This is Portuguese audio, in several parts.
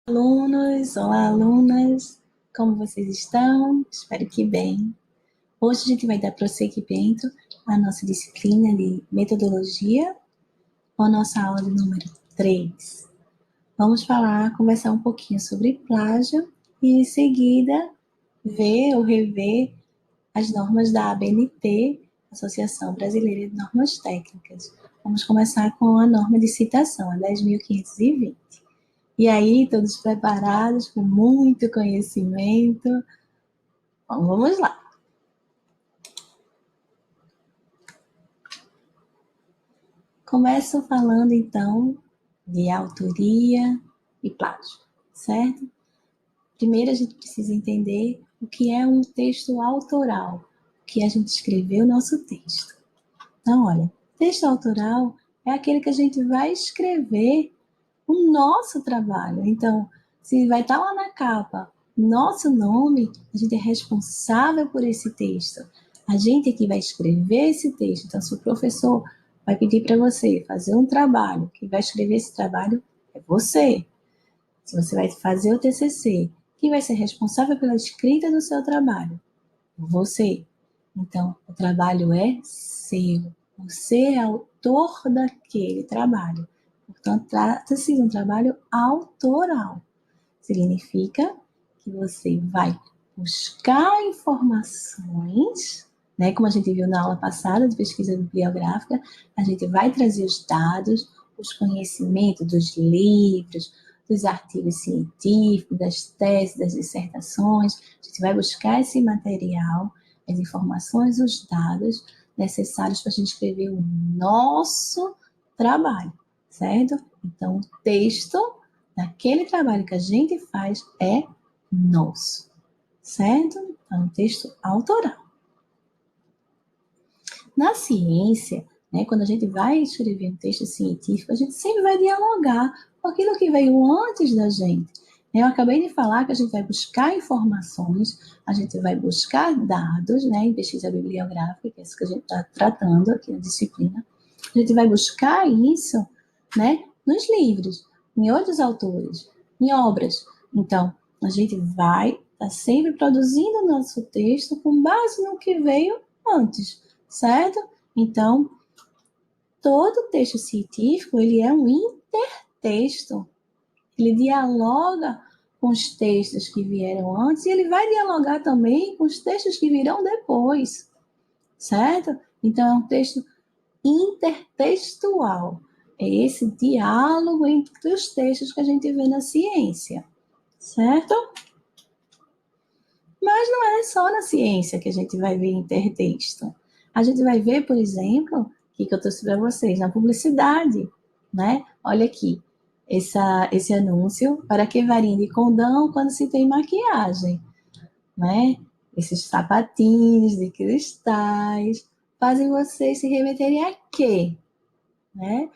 Alunos, olá alunas, como vocês estão? Espero que bem. Hoje a gente vai dar prosseguimento à nossa disciplina de metodologia, com a nossa aula de número 3. Vamos conversar um pouquinho sobre plágio e em seguida ver ou rever as normas da ABNT, Associação Brasileira de Normas Técnicas. Vamos começar com a norma de citação, a 10.520. E aí, todos preparados, com muito conhecimento? Bom, vamos lá. Começo falando, então, de autoria e plágio, certo? Primeiro, a gente precisa entender o que é um texto autoral, o que a gente escreveu no nosso texto. Então, olha, texto autoral é aquele que a gente vai escrever o nosso trabalho. Então, se vai estar lá na capa nosso nome, a gente é responsável por esse texto. A gente é que vai escrever esse texto. Então, se o professor vai pedir para você fazer um trabalho, quem vai escrever esse trabalho é você. Se você vai fazer o TCC, quem vai ser responsável pela escrita do seu trabalho? Você. Então, o trabalho é seu. Você é autor daquele trabalho. Portanto, trata-se de um trabalho autoral. Significa que você vai buscar informações, né? Como a gente viu na aula passada de pesquisa bibliográfica, a gente vai trazer os dados, os conhecimentos dos livros, dos artigos científicos, das teses, das dissertações. A gente vai buscar esse material, as informações, os dados necessários para a gente escrever o nosso trabalho, certo? Então, o texto daquele trabalho que a gente faz é nosso, certo? É um texto autoral. Na ciência, né, quando a gente vai escrever um texto científico, a gente sempre vai dialogar com aquilo que veio antes da gente. Eu acabei de falar que a gente vai buscar informações, a gente vai buscar dados, né, em pesquisa bibliográfica, que é isso que a gente está tratando aqui na disciplina. A gente vai buscar isso, né, nos livros, em outros autores, em obras. Então, a gente vai estar sempre produzindo o nosso texto com base no que veio antes, certo? Então, todo texto científico, ele é um intertexto. Ele dialoga com os textos que vieram antes e ele vai dialogar também com os textos que virão depois, certo? Então, é um texto intertextual. É esse diálogo entre os textos que a gente vê na ciência, certo? Mas não é só na ciência que a gente vai ver intertexto. A gente vai ver, por exemplo, o que eu trouxe para vocês, na publicidade, né? Olha aqui, esse anúncio, para que varinha de condão quando se tem maquiagem, né? Esses sapatinhos de cristais fazem vocês se remeterem a quê? Né?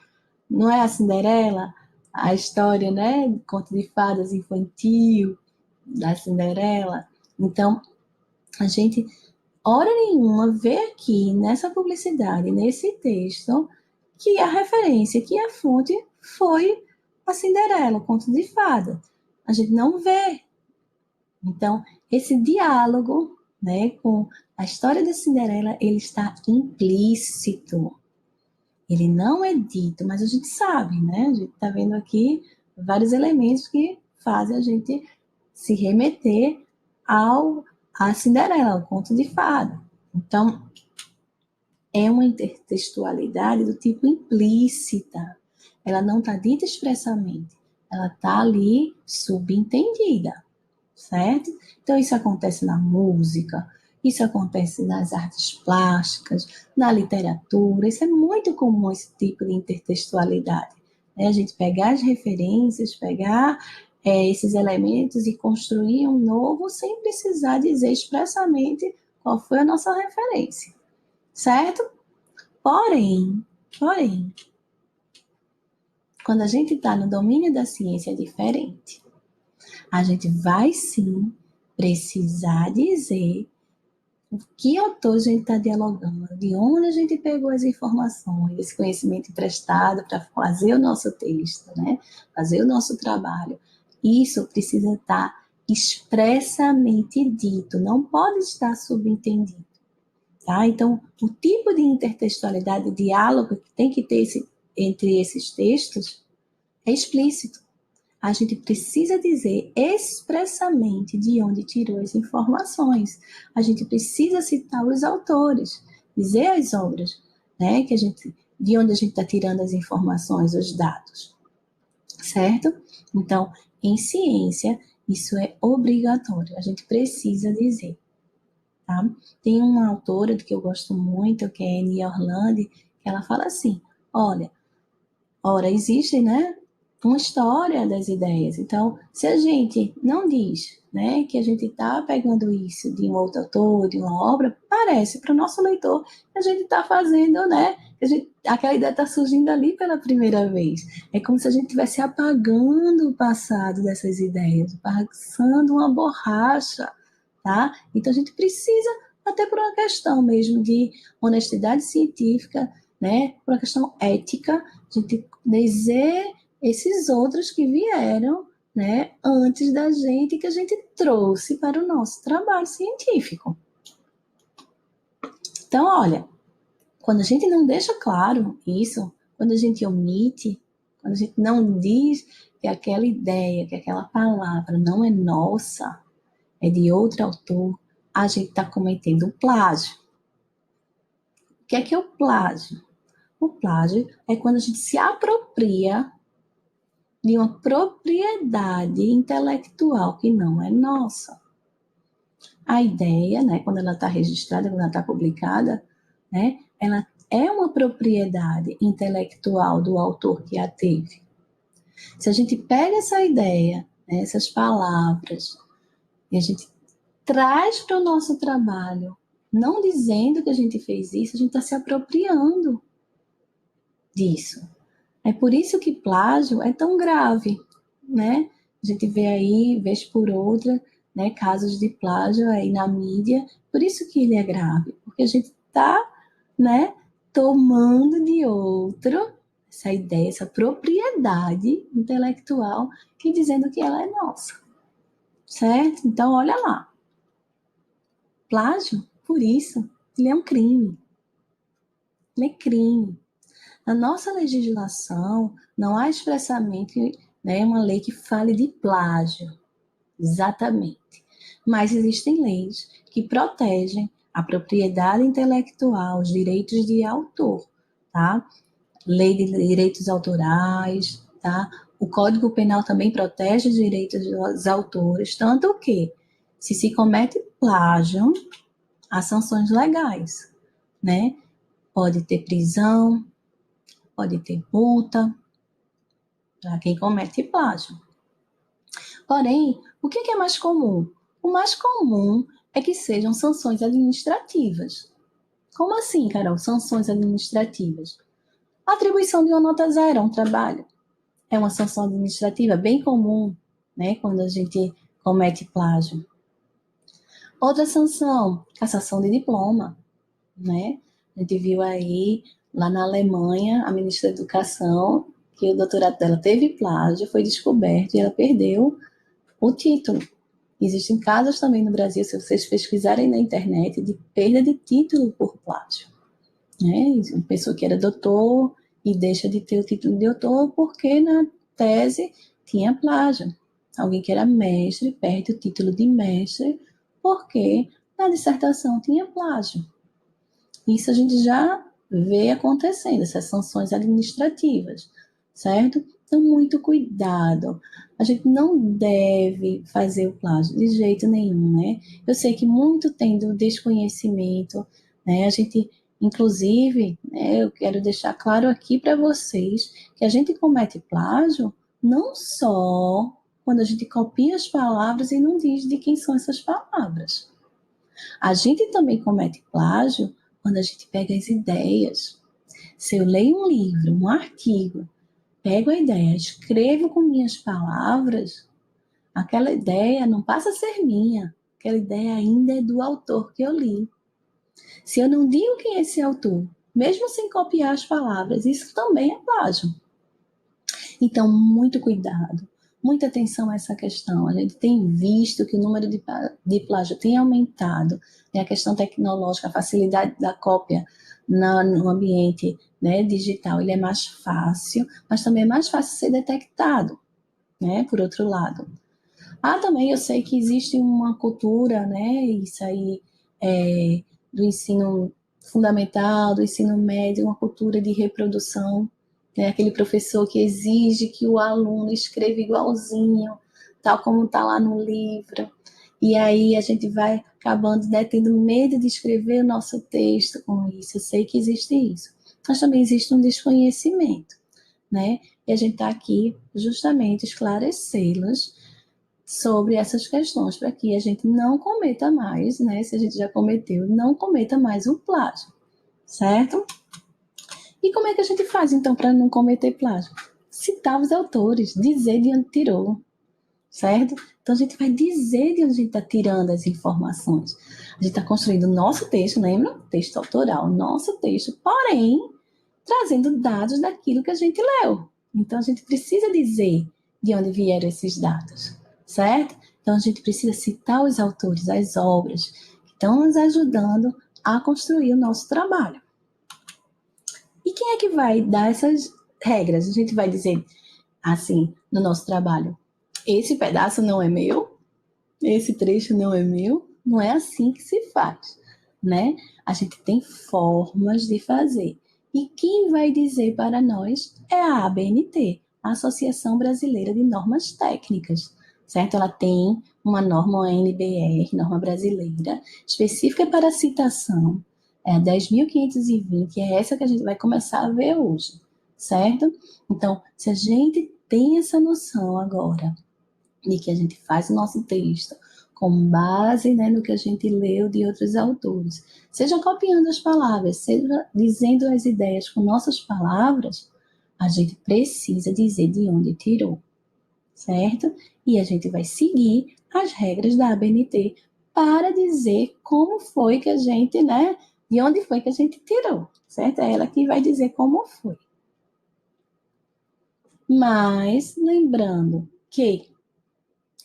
Não é a Cinderela? A história, né? Conto de fadas infantil da Cinderela. Então, a gente, hora nenhuma, vê aqui nessa publicidade, nesse texto, que a referência, que a fonte foi a Cinderela, o conto de fada. A gente não vê. Então, esse diálogo, né, com a história da Cinderela, ele está implícito. Ele não é dito, mas a gente sabe, né? A gente está vendo aqui vários elementos que fazem a gente se remeter a Cinderela, ao conto de fada. Então, é uma intertextualidade do tipo implícita. Ela não está dita expressamente, ela está ali subentendida, certo? Então, isso acontece na música, isso acontece nas artes plásticas, na literatura, isso é muito comum, esse tipo de intertextualidade. Né? A gente pegar as referências, pegar esses elementos e construir um novo sem precisar dizer expressamente qual foi a nossa referência, certo? Porém, quando a gente está no domínio da ciência é diferente. A gente vai sim precisar dizer o que autores a gente está dialogando, de onde a gente pegou as informações, esse conhecimento emprestado para fazer o nosso texto, né? Fazer o nosso trabalho. Isso precisa estar expressamente dito, não pode estar subentendido. Tá? Então, o tipo de intertextualidade, diálogo que tem que ter entre esses textos é explícito. A gente precisa dizer expressamente de onde tirou as informações. A gente precisa citar os autores, dizer as obras, né, de onde a gente está tirando as informações, os dados, certo? Então, em ciência, isso é obrigatório. A gente precisa dizer. Tá? Tem uma autora que eu gosto muito, que é Nia Orlandi, que ela fala assim, olha, ora, existe, né, uma história das ideias. Então, se a gente não diz, né, que a gente está pegando isso de um outro autor, de uma obra, parece para o nosso leitor que a gente está fazendo, né, aquela ideia está surgindo ali pela primeira vez. É como se a gente estivesse apagando o passado dessas ideias, passando uma borracha, tá? Então, a gente precisa, até por uma questão mesmo de honestidade científica, né, por uma questão ética, a gente dizer esses outros que vieram, né, antes da gente, que a gente trouxe para o nosso trabalho científico. Então, olha, quando a gente não deixa claro isso, quando a gente omite, quando a gente não diz que aquela ideia, que aquela palavra não é nossa, é de outro autor, a gente está cometendo plágio. O que é o plágio? O plágio é quando a gente se apropria de uma propriedade intelectual que não é nossa. A ideia, né, quando ela está registrada, quando ela está publicada, né, ela é uma propriedade intelectual do autor que a teve. Se a gente pega essa ideia, né, essas palavras, e a gente traz para o nosso trabalho, não dizendo que a gente fez isso, a gente está se apropriando disso. É por isso que plágio é tão grave, né? A gente vê aí, vez por outra, né, casos de plágio aí na mídia, por isso que ele é grave, porque a gente está, né, tomando de outro essa ideia, essa propriedade intelectual e dizendo que ela é nossa, certo? Então, olha lá, plágio, por isso, ele é um crime, ele é crime. Na nossa legislação, não há expressamente, né, uma lei que fale de plágio, exatamente. Mas existem leis que protegem a propriedade intelectual, os direitos de autor, tá? Lei de direitos autorais, tá? O Código Penal também protege os direitos dos autores, tanto que, se comete plágio, há sanções legais, né? Pode ter prisão, pode ter multa para quem comete plágio. Porém, o que é mais comum? O mais comum é que sejam sanções administrativas. Como assim, Carol? Sanções administrativas? A atribuição de uma nota zero a um trabalho é uma sanção administrativa bem comum, né, quando a gente comete plágio. Outra sanção, cassação de diploma, né? A gente viu aí, lá na Alemanha, a ministra da Educação, que o doutorado dela teve plágio, foi descoberto e ela perdeu o título. Existem casos também no Brasil, se vocês pesquisarem na internet, de perda de título por plágio. Né? Uma pessoa que era doutor e deixa de ter o título de doutor porque na tese tinha plágio. Alguém que era mestre perde o título de mestre porque na dissertação tinha plágio. Isso a gente já vê acontecendo, essas sanções administrativas, certo? Então, muito cuidado. A gente não deve fazer o plágio de jeito nenhum, né? Eu sei que muito tem do desconhecimento, né? A gente, inclusive, né, eu quero deixar claro aqui para vocês que a gente comete plágio não só quando a gente copia as palavras e não diz de quem são essas palavras. A gente também comete plágio quando a gente pega as ideias. Se eu leio um livro, um artigo, pego a ideia, escrevo com minhas palavras, aquela ideia não passa a ser minha. Aquela ideia ainda é do autor que eu li. Se eu não digo quem é esse autor, mesmo sem copiar as palavras, isso também é plágio. Então, muito cuidado. muita atenção a essa questão. A gente tem visto que o número de plágio tem aumentado, né? A questão tecnológica, a facilidade da cópia no ambiente, né, digital, ele é mais fácil, mas também é mais fácil ser detectado, né, por outro lado. Também eu sei que existe uma cultura, né, isso aí do ensino fundamental, do ensino médio, uma cultura de reprodução, né, aquele professor que exige que o aluno escreva igualzinho, tal como está lá no livro, e aí a gente vai acabando, né, tendo medo de escrever o nosso texto com isso. Eu sei que existe isso, mas também existe um desconhecimento, né, e a gente está aqui justamente esclarecê-los sobre essas questões, para que a gente não cometa mais, né? Se a gente já cometeu, não cometa mais o plágio, certo? E como é que a gente faz, então, para não cometer plágio? Citar os autores, dizer de onde tirou, certo? Então, a gente vai dizer de onde a gente está tirando as informações. A gente está construindo o nosso texto, lembra? Texto autoral, nosso texto, porém, trazendo dados daquilo que a gente leu. Então, a gente precisa dizer de onde vieram esses dados, certo? Então, a gente precisa citar os autores, as obras, que estão nos ajudando a construir o nosso trabalho. E quem é que vai dar essas regras? A gente vai dizer assim no nosso trabalho: esse pedaço não é meu, esse trecho não é meu. Não é assim que se faz, né? A gente tem formas de fazer. E quem vai dizer para nós é a ABNT, a Associação Brasileira de Normas Técnicas, certo? Ela tem uma norma, uma NBR, norma brasileira, específica para citação, é a 10.520, é essa que a gente vai começar a ver hoje, certo? Então, se a gente tem essa noção agora de que a gente faz o nosso texto com base, né, no que a gente leu de outros autores, seja copiando as palavras, seja dizendo as ideias com nossas palavras, a gente precisa dizer de onde tirou, certo? E a gente vai seguir as regras da ABNT para dizer como foi que a gente, né, de onde foi que a gente tirou, certo? É ela que vai dizer como foi. Mas, lembrando que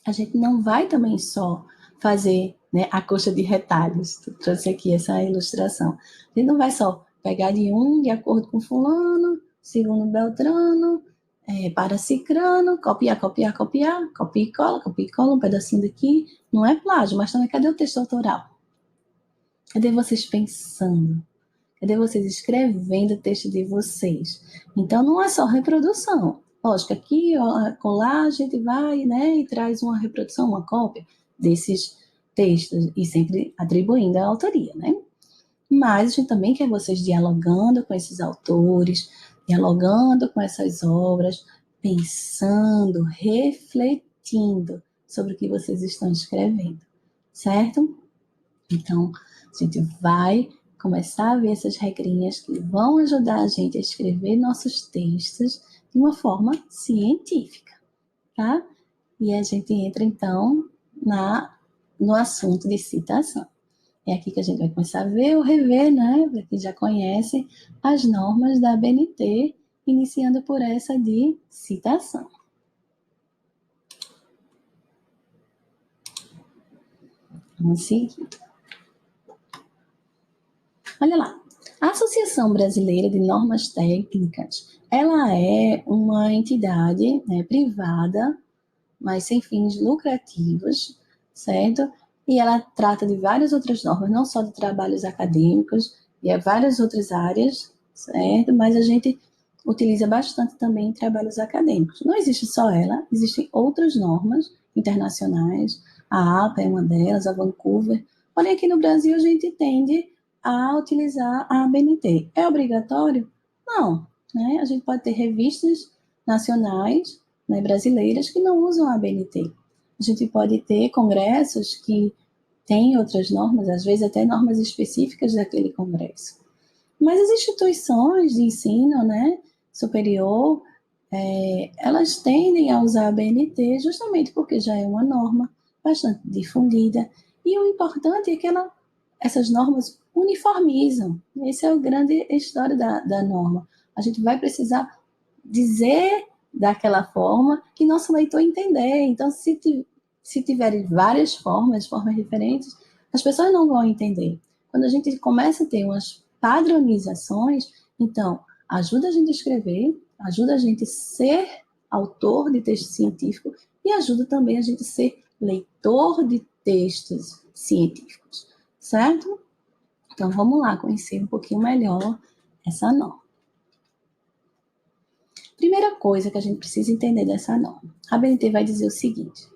a gente não vai também só fazer, né, a coxa de retalhos. Tu trouxe aqui essa ilustração. A gente não vai só pegar de um de acordo com fulano, segundo Beltrano, para cicrano, copiar, copiar, copiar, copia e cola, um pedacinho daqui. Não é plágio, mas também cadê o texto autoral? Cadê vocês pensando? Cadê vocês escrevendo o texto de vocês? Então, não é só reprodução. Lógico, aqui, lá, a gente vai, né, e traz uma reprodução, uma cópia desses textos, e sempre atribuindo a autoria, né? Mas a gente também quer vocês dialogando com esses autores, dialogando com essas obras, pensando, refletindo sobre o que vocês estão escrevendo, certo? Então, a gente vai começar a ver essas regrinhas que vão ajudar a gente a escrever nossos textos de uma forma científica, tá? E a gente entra, então, no assunto de citação. É aqui que a gente vai começar a ver ou rever, né? Para quem já conhece as normas da ABNT, iniciando por essa de citação. Vamos seguir. Olha lá, a Associação Brasileira de Normas Técnicas, ela é uma entidade, né, privada, mas sem fins lucrativos, certo? E ela trata de várias outras normas, não só de trabalhos acadêmicos, e várias outras áreas, certo? Mas a gente utiliza bastante também em trabalhos acadêmicos. Não existe só ela, existem outras normas internacionais, a APA é uma delas, a Vancouver, porém aqui no Brasil a gente tende a utilizar a ABNT. É obrigatório? Não, né? A gente pode ter revistas nacionais, né, brasileiras que não usam a ABNT. A gente pode ter congressos que têm outras normas, às vezes até normas específicas daquele congresso. Mas as instituições de ensino, né, superior, elas tendem a usar a BNT justamente porque já é uma norma bastante difundida. E o importante é que essas normas uniformizam. Essa é a grande história da norma. A gente vai precisar dizer daquela forma que nosso leitor entender. Então, se tiverem várias formas diferentes, as pessoas não vão entender. Quando a gente começa a ter umas padronizações, então, ajuda a gente a escrever, ajuda a gente a ser autor de texto científico e ajuda também a gente a ser leitor de textos científicos, certo? Então, vamos lá conhecer um pouquinho melhor essa norma. Primeira coisa que a gente precisa entender dessa norma. A BNT vai dizer o seguinte,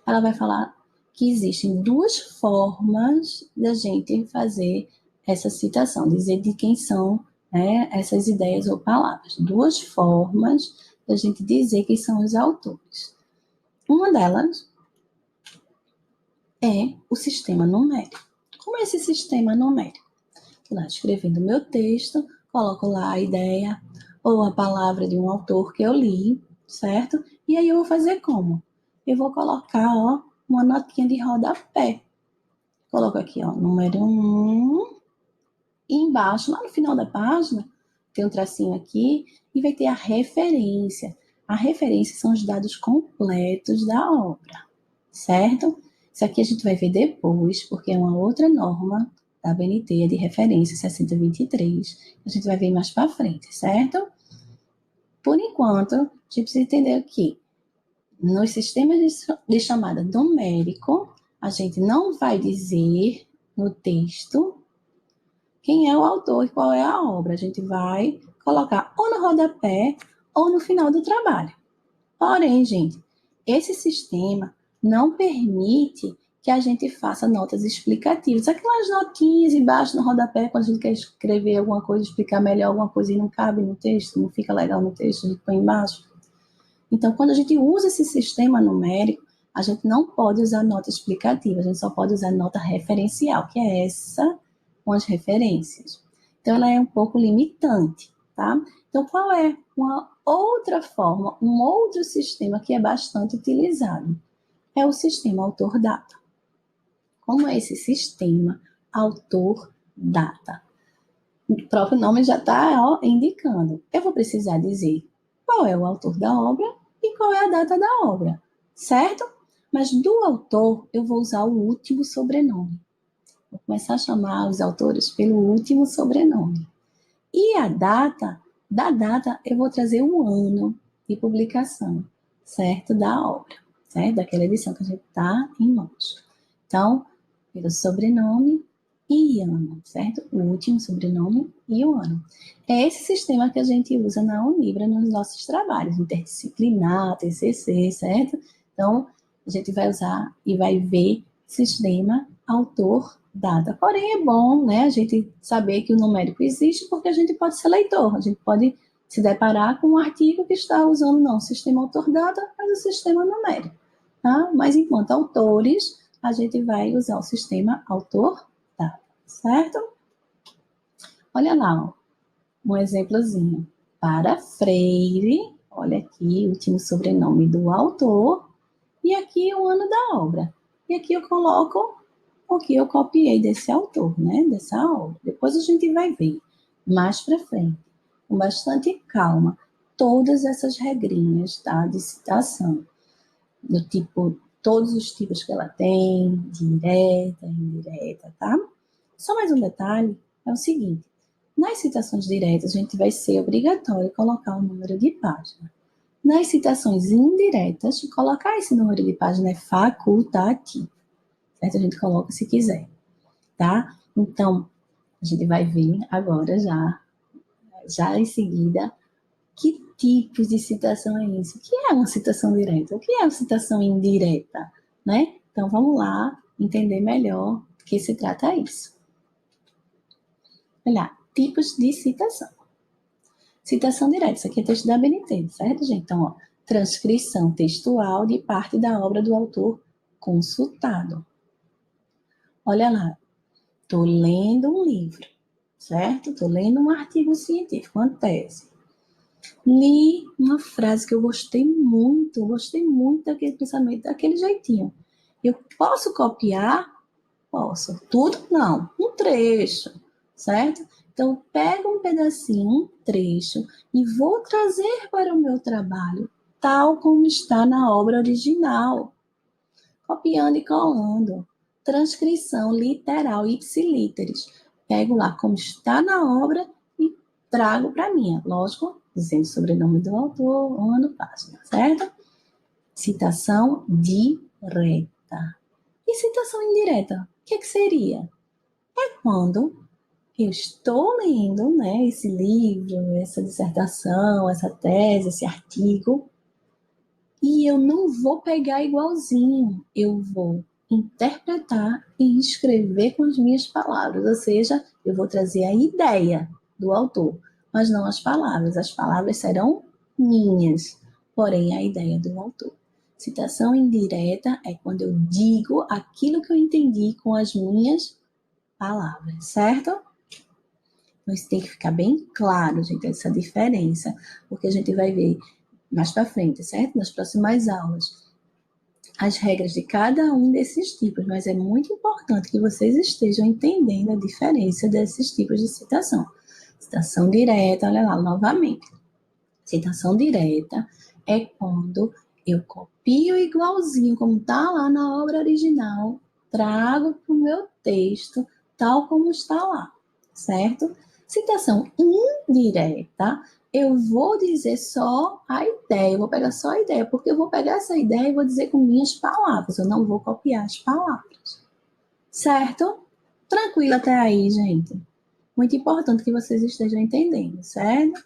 ela vai falar que existem duas formas da gente fazer essa citação, dizer de quem são, né, essas ideias ou palavras. Duas formas da gente dizer quem são os autores. Uma delas é o sistema numérico. Como é esse sistema numérico? Estou lá escrevendo o meu texto, coloco lá a ideia ou a palavra de um autor que eu li, certo? E aí eu vou fazer como? Eu vou colocar, ó, uma notinha de rodapé. Coloco aqui, ó, número 1. E embaixo, lá no final da página, tem um tracinho aqui e vai ter a referência. A referência são os dados completos da obra, certo? Isso aqui a gente vai ver depois, porque é uma outra norma da BNT, de referência 6023. A gente vai ver mais para frente, certo? Por enquanto, a gente precisa entender que nos sistemas de chamada numérico, a gente não vai dizer no texto quem é o autor e qual é a obra. A gente vai colocar ou no rodapé ou no final do trabalho. Porém, gente, esse sistema não permite que a gente faça notas explicativas. Aquelas notinhas embaixo no rodapé, quando a gente quer escrever alguma coisa, explicar melhor alguma coisa e não cabe no texto, não fica legal no texto, a gente põe embaixo. Então, quando a gente usa esse sistema numérico, a gente não pode usar nota explicativa, a gente só pode usar nota referencial, que é essa com as referências. Então, ela é um pouco limitante, tá? Então, qual é uma outra forma, um outro sistema que é bastante utilizado? É o sistema autor-data. Como é esse sistema autor-data? O próprio nome já está indicando. Eu vou precisar dizer qual é o autor da obra e qual é a data da obra, certo? Mas do autor, eu vou usar o último sobrenome. Vou começar a chamar os autores pelo último sobrenome. E a data, da data, eu vou trazer o ano de publicação, certo? Da obra, certo? Daquela edição que a gente está em mãos. Então, pelo sobrenome e ano, certo? O último sobrenome e o ano. É esse sistema que a gente usa na Unibra nos nossos trabalhos, interdisciplinar, TCC, certo? Então, a gente vai usar e vai ver sistema autor data. Porém, é bom, né, a gente saber que o numérico existe porque a gente pode ser leitor, a gente pode se deparar com um artigo que está usando não o sistema autor-data, mas o sistema numérico, tá? Mas enquanto autores, a gente vai usar o sistema autor-data, certo? Olha lá, ó, um exemplozinho. Para Freire, olha aqui, o último sobrenome do autor, e aqui o ano da obra. E aqui eu coloco o que eu copiei desse autor, né? Dessa obra. Depois a gente vai ver mais para frente, com bastante calma, todas essas regrinhas, tá? De citação, do tipo, todos os tipos que ela tem, direta, indireta, tá? Só mais um detalhe, é o seguinte, nas citações diretas a gente vai ser obrigatório colocar o número de página. Nas citações indiretas, colocar esse número de página é facultativo, certo? A gente coloca se quiser, tá? Então, a gente vai ver agora já em seguida, que tipos de citação é isso? O que é uma citação direta? O que é uma citação indireta, né? Então, vamos lá entender melhor do que se trata isso. Olha, tipos de citação. Citação direta, isso aqui é texto da BNT, certo, gente? Então, ó, transcrição textual de parte da obra do autor consultado. Olha lá, estou lendo um livro, certo? Estou lendo um artigo científico, uma tese. Li uma frase que eu gostei muito daquele pensamento, daquele jeitinho. Eu posso copiar? Posso. Tudo? Não. Um trecho, certo? Então, pego um pedacinho, um trecho, e vou trazer para o meu trabalho tal como está na obra original. Copiando e colando. Transcrição literal, ipsilíteres. Pego lá como está na obra e trago para mim. Lógico, dizendo o sobrenome do autor, ano, página, certo? Citação direta. E citação indireta? O que seria? É quando eu estou lendo, né, esse livro, essa dissertação, essa tese, esse artigo, e eu não vou pegar igualzinho, eu vou interpretar e escrever com as minhas palavras, ou seja, eu vou trazer a ideia do autor, mas não as palavras serão minhas, porém a ideia do autor. Citação indireta é quando eu digo aquilo que eu entendi com as minhas palavras, certo? Então, isso tem que ficar bem claro, gente, essa diferença, porque a gente vai ver mais para frente, certo? Nas próximas aulas, as regras de cada um desses tipos, mas é muito importante que vocês estejam entendendo a diferença desses tipos de citação. Citação direta, olha lá, novamente. Citação direta é quando eu copio igualzinho, como está lá na obra original, trago para o meu texto, tal como está lá, certo? Citação indireta, eu vou dizer só a ideia, eu vou pegar só a ideia, porque eu vou pegar essa ideia e vou dizer com minhas palavras, eu não vou copiar as palavras, certo? Tranquilo até aí, gente. Muito importante que vocês estejam entendendo, certo?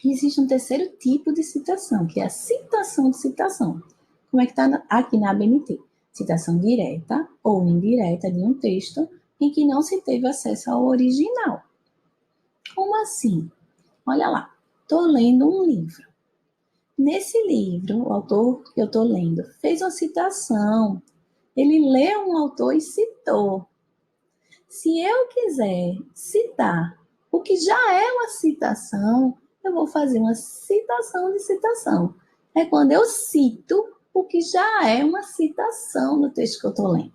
Existe um terceiro tipo de citação, que é a citação de citação. Como é que está aqui na ABNT? Citação direta ou indireta de um texto em que não se teve acesso ao original. Como assim? Olha lá, estou lendo um livro. Nesse livro, o autor que eu estou lendo fez uma citação. Ele leu um autor e citou. Se eu quiser citar o que já é uma citação, eu vou fazer uma citação de citação. É quando eu cito o que já é uma citação no texto que eu estou lendo.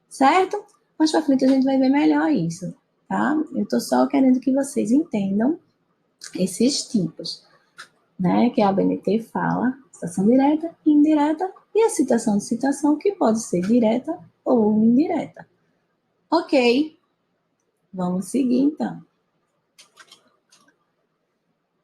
Certo? Mais para frente a gente vai ver melhor isso, tá? Eu estou só querendo que vocês entendam esses tipos, né? Que a ABNT fala, citação direta, indireta, e a citação de citação, que pode ser direta ou indireta. Ok, vamos seguir então.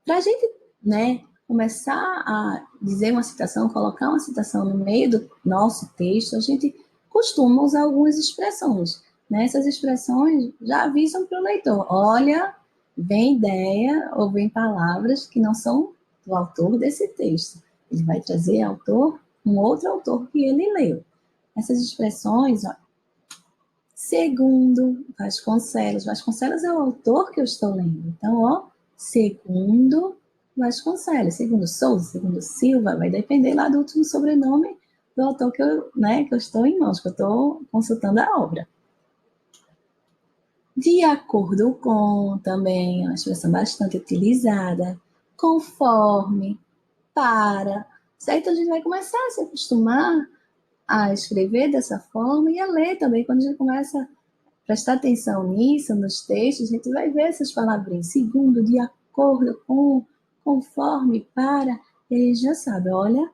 Para a gente, né, começar a dizer uma citação, colocar uma citação no meio do nosso texto, a gente costuma usar algumas expressões. Né? Essas expressões já avisam para o leitor: olha, vem ideia ou vem palavras que não são do autor desse texto. Ele vai trazer um outro autor que ele leu. Essas expressões, ó, segundo Vasconcelos. Vasconcelos é o autor que eu estou lendo. Então, ó, segundo Vasconcelos, segundo Souza, segundo Silva, vai depender lá do último sobrenome do autor que eu estou em mãos, que eu estou consultando a obra. De acordo com, também, uma expressão bastante utilizada, conforme, para, certo? A gente vai começar a se acostumar a escrever dessa forma e a ler também, quando a gente começa a prestar atenção nisso, nos textos, a gente vai ver essas palavrinhas, segundo, de acordo com, conforme, para, e a gente já sabe, olha,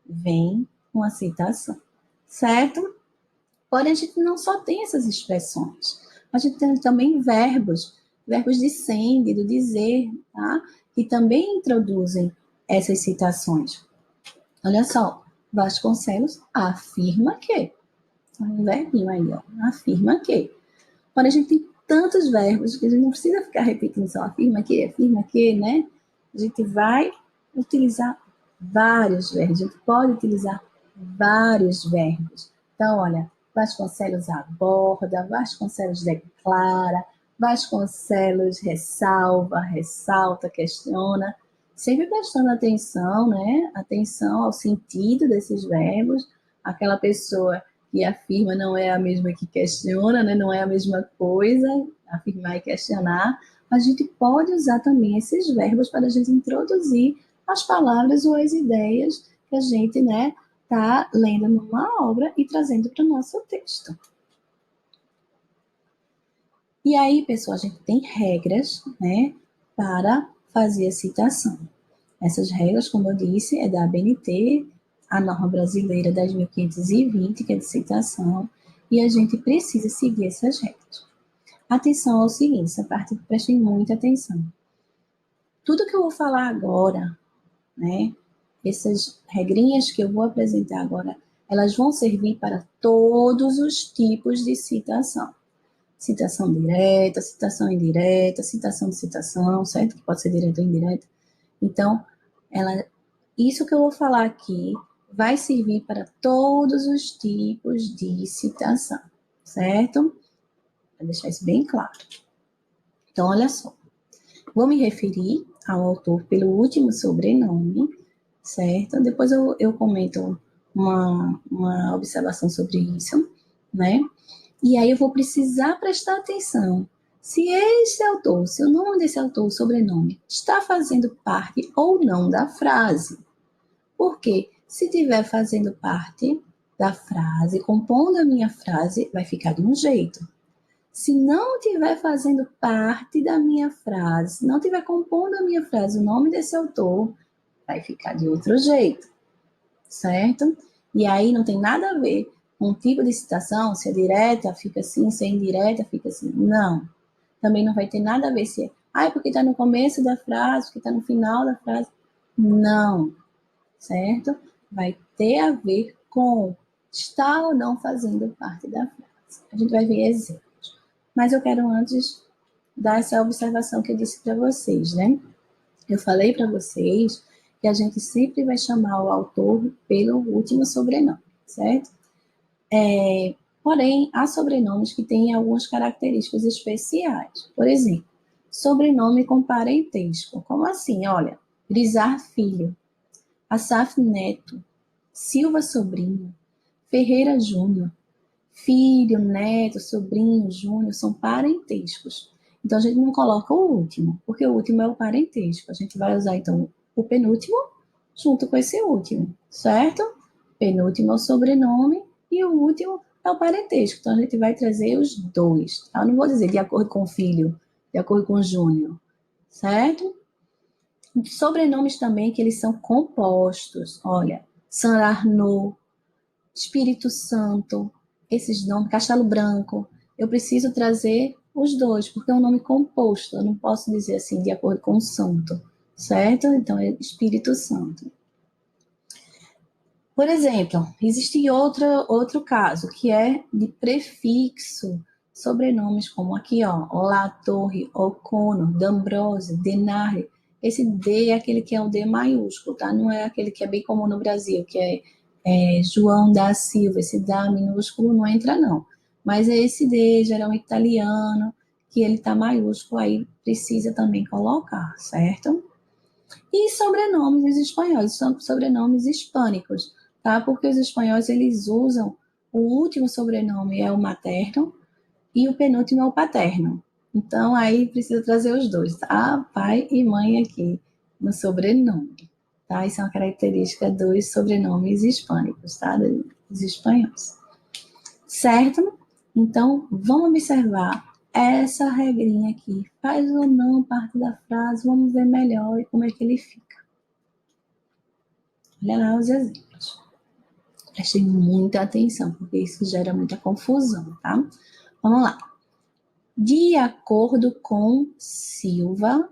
vem uma citação, certo? Porém, a gente não só tem essas expressões, a gente tem também verbos de sende, do dizer, tá? Que também introduzem essas citações. Olha só, Vasconcelos afirma que, um verbinho aí, ó, afirma que. Quando a gente tem tantos verbos que a gente não precisa ficar repetindo só afirma que, né? A gente vai utilizar vários verbos, a gente pode utilizar vários verbos. Então, olha, Vasconcelos aborda, Vasconcelos declara, Vasconcelos ressalva, ressalta, questiona, sempre prestando atenção, né? Atenção ao sentido desses verbos, aquela pessoa que afirma não é a mesma que questiona, né? Não é a mesma coisa, afirmar e questionar. A gente pode usar também esses verbos para a gente introduzir as palavras ou as ideias que a gente, né, está lendo numa obra e trazendo para o nosso texto. E aí, pessoal, a gente tem regras, né, para fazer a citação. Essas regras, como eu disse, é da ABNT, a norma brasileira 10.520, que é de citação, e a gente precisa seguir essas regras. Atenção ao seguinte, essa parte prestem muita atenção. Tudo que eu vou falar agora, né, essas regrinhas que eu vou apresentar agora, elas vão servir para todos os tipos de citação. Citação direta, citação indireta, citação de citação, certo? Que pode ser direta ou indireta. Então, isso que eu vou falar aqui vai servir para todos os tipos de citação, certo? Para deixar isso bem claro. Então, olha só. Vou me referir ao autor pelo último sobrenome, certo? Depois eu comento uma observação sobre isso, né? E aí eu vou precisar prestar atenção se esse autor, se o nome desse autor, o sobrenome, está fazendo parte ou não da frase. Porque se estiver fazendo parte da frase, compondo a minha frase, vai ficar de um jeito. Se não estiver fazendo parte da minha frase, se não estiver compondo a minha frase, o nome desse autor, vai ficar de outro jeito, certo? E aí não tem nada a ver com o tipo de citação, se é direta, fica assim, se é indireta, fica assim. Não. Também não vai ter nada a ver se é, porque está no começo da frase, porque está no final da frase. Não, certo? Vai ter a ver com estar ou não fazendo parte da frase. A gente vai ver exemplos. Mas eu quero antes dar essa observação que eu disse para vocês, né? Eu falei para vocês que a gente sempre vai chamar o autor pelo último sobrenome, certo? Porém, há sobrenomes que têm algumas características especiais. Por exemplo, sobrenome com parentesco. Como assim? Olha, Grisar Filho, Assaf Neto, Silva Sobrinho, Ferreira Júnior, filho, neto, sobrinho, júnior, são parentescos. Então, a gente não coloca o último, porque o último é o parentesco. A gente vai usar, então, o penúltimo junto com esse último, certo? Penúltimo é o sobrenome e o último é o parentesco. Então, a gente vai trazer os dois. Tá? Eu não vou dizer de acordo com o filho, de acordo com o júnior, certo? Sobrenomes também que eles são compostos. Olha, San Arnaud, Espírito Santo, esses nomes, Castelo Branco, eu preciso trazer os dois, porque é um nome composto, eu não posso dizer assim, de acordo com o santo, certo? Então, é Espírito Santo. Por exemplo, existe outro caso, que é de prefixo, sobrenomes como aqui, ó, La Torre, O'Connor, D'Ambrose, Denari. Esse D é aquele que é o D maiúsculo, tá? Não é aquele que é bem comum no Brasil, que é João da Silva. Esse D minúsculo não entra, não. Mas é esse D, geralmente italiano, que ele tá maiúsculo, aí precisa também colocar, certo? E sobrenomes espanhóis, são sobrenomes hispânicos, tá? Porque os espanhóis, eles usam, o último sobrenome é o materno e o penúltimo é o paterno. Então, aí precisa trazer os dois, tá? Pai e mãe aqui no sobrenome, tá? Isso é uma característica dos sobrenomes hispânicos, tá? Dos espanhóis. Certo? Então, vamos observar essa regrinha aqui. Faz ou não parte da frase, vamos ver melhor como é que ele fica. Olha lá os exemplos. Prestem muita atenção, porque isso gera muita confusão, tá? Vamos lá. De acordo com Silva,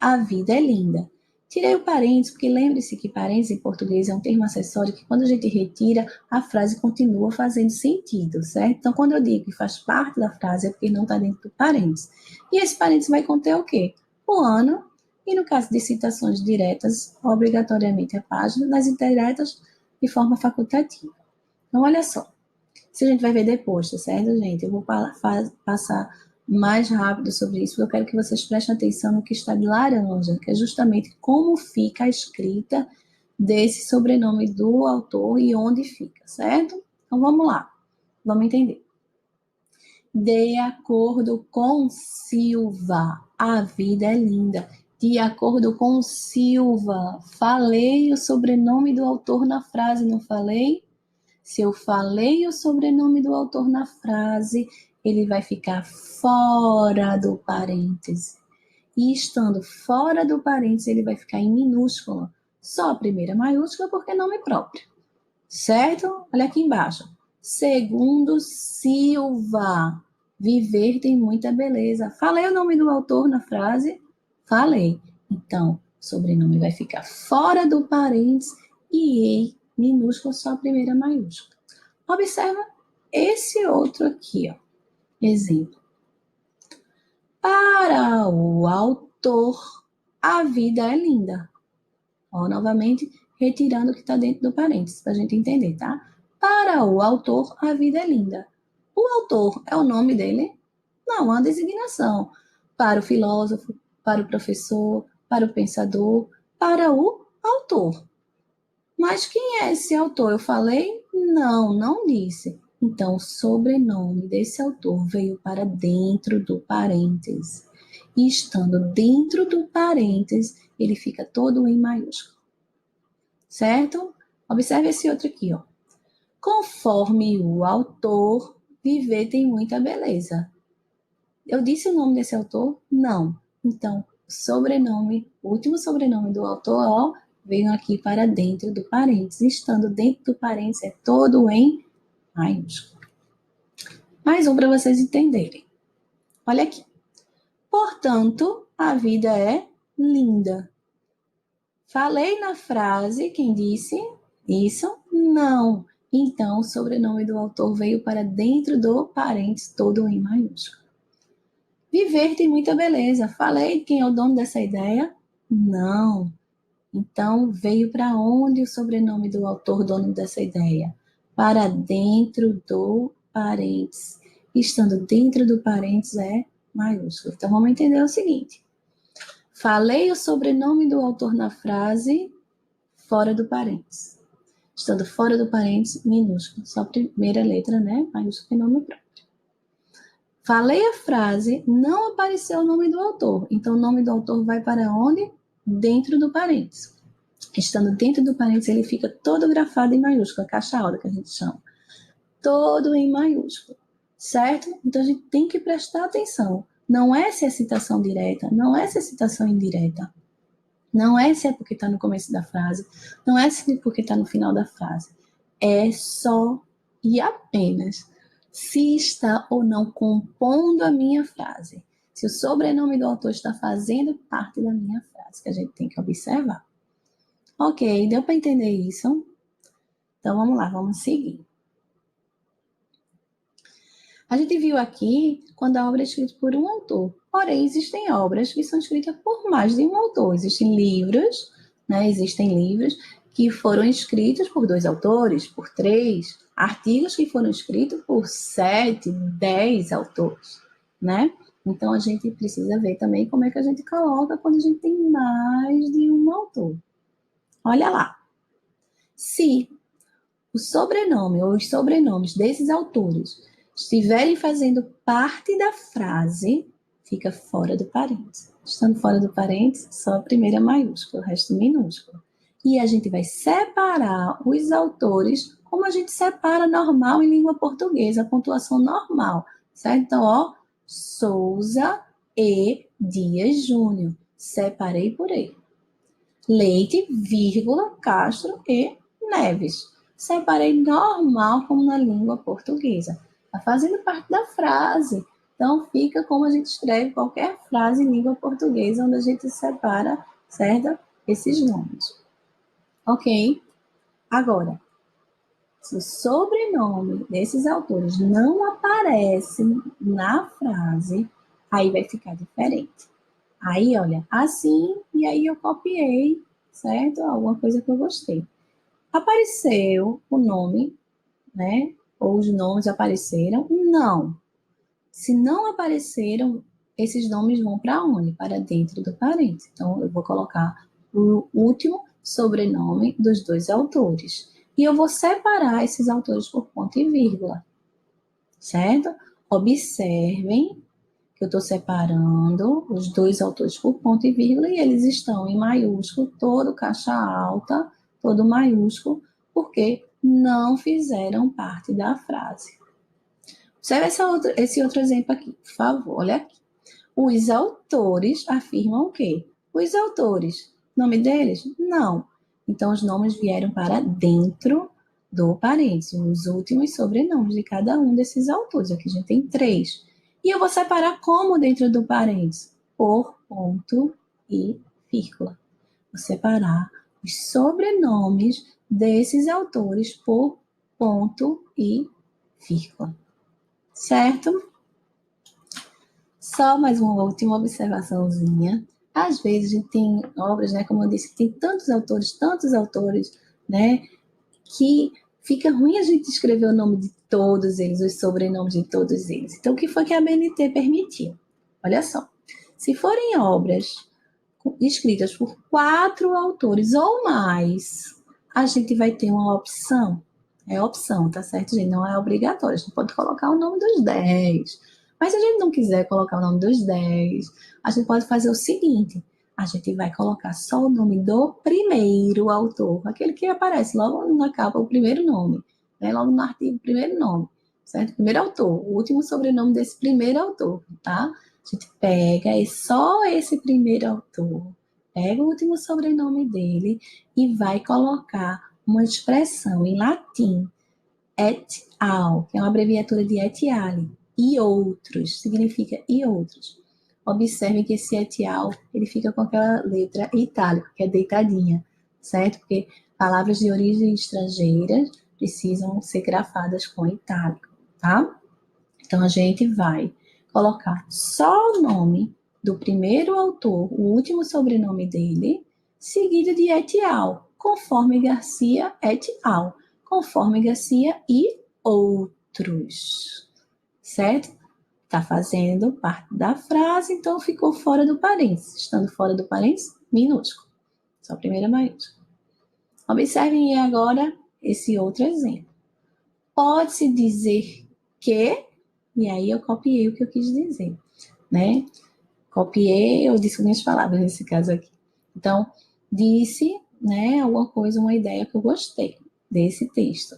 a vida é linda. Tirei o parênteses, porque lembre-se que parênteses em português é um termo acessório que quando a gente retira, a frase continua fazendo sentido, certo? Então, quando eu digo que faz parte da frase, é porque não está dentro do parênteses. E esse parênteses vai conter o quê? O ano, e no caso de citações diretas, obrigatoriamente a página, nas indiretas, de forma facultativa. Então, olha só. Isso a gente vai ver depois, tá certo, gente? Eu vou passar mais rápido sobre isso, porque eu quero que vocês prestem atenção no que está de laranja, que é justamente como fica a escrita desse sobrenome do autor e onde fica, certo? Então, vamos lá. Vamos entender. De acordo com Silva, a vida é linda. De acordo com Silva, falei o sobrenome do autor na frase, não falei? Se eu falei o sobrenome do autor na frase, ele vai ficar fora do parêntese. E estando fora do parêntese, ele vai ficar em minúsculo, só a primeira maiúscula porque é nome próprio. Certo? Olha aqui embaixo. Segundo Silva, viver tem muita beleza. Falei o nome do autor na frase? Falei. Então, sobrenome vai ficar fora do parênteses e em minúsculo só a primeira maiúscula. Observa esse outro aqui, ó. Exemplo. Para o autor, a vida é linda. Ó, novamente, retirando o que está dentro do parênteses, para a gente entender, tá? Para o autor, a vida é linda. O autor é o nome dele? Não, é uma designação. Para o filósofo, para o professor, para o pensador, para o autor. Mas quem é esse autor? Eu falei? Não, não disse. Então, o sobrenome desse autor veio para dentro do parênteses. E estando dentro do parênteses, ele fica todo em maiúsculo. Certo? Observe esse outro aqui, ó. Conforme o autor, viver tem muita beleza. Eu disse o nome desse autor? Não. Então, sobrenome, o último sobrenome do autor, ó, veio aqui para dentro do parênteses. Estando dentro do parênteses, é todo em maiúsculo. Mais um para vocês entenderem. Olha aqui. Portanto, a vida é linda. Falei na frase, quem disse isso? Não. Então, o sobrenome do autor veio para dentro do parênteses, todo em maiúsculo. Viver tem muita beleza. Falei quem é o dono dessa ideia? Não. Então, veio para onde o sobrenome do autor, dono dessa ideia? Para dentro do parênteses. Estando dentro do parênteses é maiúsculo. Então, vamos entender o seguinte. Falei o sobrenome do autor na frase fora do parênteses. Estando fora do parênteses, minúsculo. Só a primeira letra, né? Maiúsculo e nome próprio. Falei a frase, não apareceu o nome do autor. Então, o nome do autor vai para onde? Dentro do parênteses. Estando dentro do parênteses, ele fica todo grafado em maiúsculo, a caixa alta que a gente chama. Todo em maiúsculo, certo? Então, a gente tem que prestar atenção. Não é se é citação direta, não é se é citação indireta. Não é se é porque está no começo da frase, não é se é porque está no final da frase. É só e apenas se está ou não compondo a minha frase. Se o sobrenome do autor está fazendo parte da minha frase, que a gente tem que observar. Ok, deu para entender isso? Então, vamos lá, vamos seguir. A gente viu aqui quando a obra é escrita por um autor. Porém, existem obras que são escritas por mais de um autor. Existem livros, né? Existem livros que foram escritos por 2 autores, por 3, artigos que foram escritos por 7, 10 autores, né? Então, a gente precisa ver também como é que a gente coloca quando a gente tem mais de um autor. Olha lá. Se o sobrenome ou os sobrenomes desses autores estiverem fazendo parte da frase, fica fora do parênteses. Estando fora do parênteses, só a primeira maiúscula, o resto minúsculo. E a gente vai separar os autores como a gente separa normal em língua portuguesa, a pontuação normal, certo? Então, ó, Souza e Dias Júnior. Separei por ele. Leite, vírgula, Castro e Neves. Separei normal como na língua portuguesa. Está fazendo parte da frase. Então, fica como a gente escreve qualquer frase em língua portuguesa, onde a gente separa, certo? Esses nomes. Ok? Agora, se o sobrenome desses autores não aparece na frase, aí vai ficar diferente. Aí, olha, assim, e aí eu copiei, certo? Alguma coisa que eu gostei. Apareceu o nome, né? Ou os nomes apareceram? Não. Se não apareceram, esses nomes vão para onde? Para dentro do parênteses. Então, eu vou colocar o último sobrenome dos 2 autores. E eu vou separar esses autores por ponto e vírgula, certo? Observem que eu estou separando os 2 autores por ponto e vírgula e eles estão em maiúsculo, todo caixa alta, todo maiúsculo, porque não fizeram parte da frase. Observe esse outro exemplo aqui, por favor, olha aqui. Os autores afirmam o quê? Os autores, nome deles? Não. Então, os nomes vieram para dentro do parênteses, os últimos sobrenomes de cada um desses autores. Aqui a gente tem 3. E eu vou separar como dentro do parênteses? Por ponto e vírgula. Vou separar os sobrenomes desses autores por ponto e vírgula. Certo? Só mais uma última observaçãozinha. Às vezes a gente tem obras, né, como eu disse, que tem tantos autores, né, que fica ruim a gente escrever o nome de todos eles, os sobrenomes de todos eles. Então, o que foi que a BNT permitiu? Olha só, se forem obras escritas por 4 autores ou mais, a gente vai ter uma opção. É opção, tá certo, gente? Não é obrigatório. A gente pode colocar o nome dos 10. Mas se a gente não quiser colocar o nome dos 10, a gente pode fazer o seguinte: a gente vai colocar só o nome do primeiro autor, aquele que aparece logo na capa, o primeiro nome, né? Logo no artigo, o primeiro nome, certo? Primeiro autor, o último sobrenome desse primeiro autor, tá? A gente pega só esse primeiro autor, pega o último sobrenome dele e vai colocar uma expressão em latim, et al, que é uma abreviatura de et al, e outros, significa e outros. Observe que esse et al, ele fica com aquela letra itálica, que é deitadinha, certo? Porque palavras de origem estrangeira precisam ser grafadas com itálico, tá? Então, a gente vai colocar só o nome do primeiro autor, o último sobrenome dele, seguido de et al, conforme Garcia et al, conforme Garcia e outros, certo? Está fazendo parte da frase, então ficou fora do parênteses. Estando fora do parênteses, minúsculo. Só a primeira maiúscula. Observem agora esse outro exemplo. Pode-se dizer que, e aí eu copiei o que eu quis dizer, né? Copiei, eu disse com minhas palavras nesse caso aqui. Então, disse, né, alguma coisa, uma ideia que eu gostei desse texto.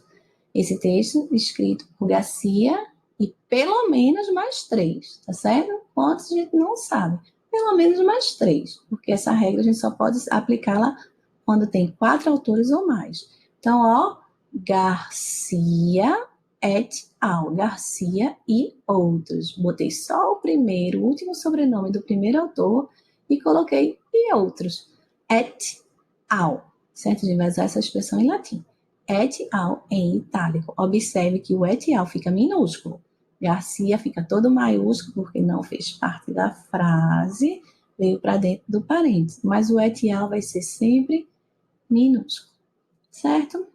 Esse texto escrito por Garcia e pelo menos mais 3, tá certo? Quantos a gente não sabe? Pelo menos mais 3, porque essa regra a gente só pode aplicá-la quando tem 4 autores ou mais. Então, ó, Garcia et al, Garcia e outros. Botei só o primeiro, o último sobrenome do primeiro autor e coloquei e outros. Et al, certo? A gente vai usar essa expressão em latim. Et al em itálico. Observe que o et al fica minúsculo. Garcia fica todo maiúsculo porque não fez parte da frase, veio para dentro do parênteses. Mas o et al vai ser sempre minúsculo, certo?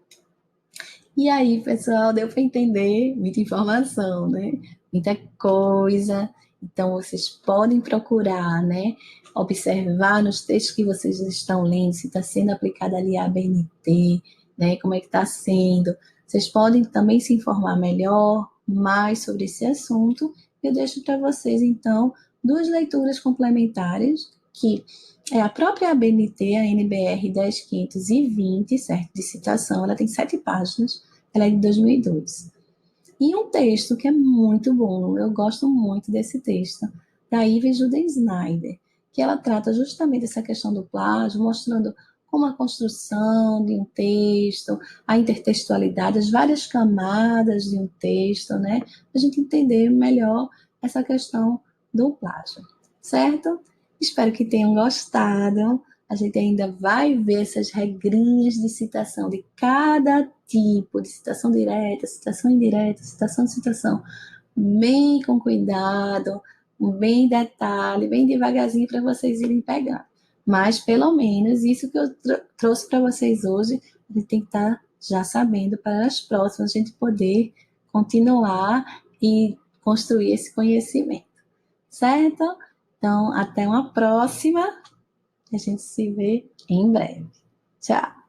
E aí, pessoal, deu para entender muita informação, né? Muita coisa. Então, vocês podem procurar, né? Observar nos textos que vocês estão lendo, se está sendo aplicada ali a ABNT, né? Como é que está sendo. Vocês podem também se informar melhor, mais sobre esse assunto. Eu deixo para vocês, então, 2 leituras complementares, que é a própria ABNT, a NBR 10520, certo? De citação, ela tem 7 páginas, ela é de 2002. E um texto que é muito bom, eu gosto muito desse texto, da Ivy Juden Snyder, que ela trata justamente essa questão do plágio, mostrando como a construção de um texto, a intertextualidade, as várias camadas de um texto, né? Para a gente entender melhor essa questão do plágio, certo? Espero que tenham gostado. A gente ainda vai ver essas regrinhas de citação de cada tipo de citação direta, citação indireta, citação de citação, bem com cuidado, bem detalhe, bem devagarzinho para vocês irem pegando. Mas, pelo menos, isso que eu trouxe para vocês hoje, a gente tem que estar já sabendo para as próximas a gente poder continuar e construir esse conhecimento, certo? Então, até uma próxima. A gente se vê em breve. Tchau!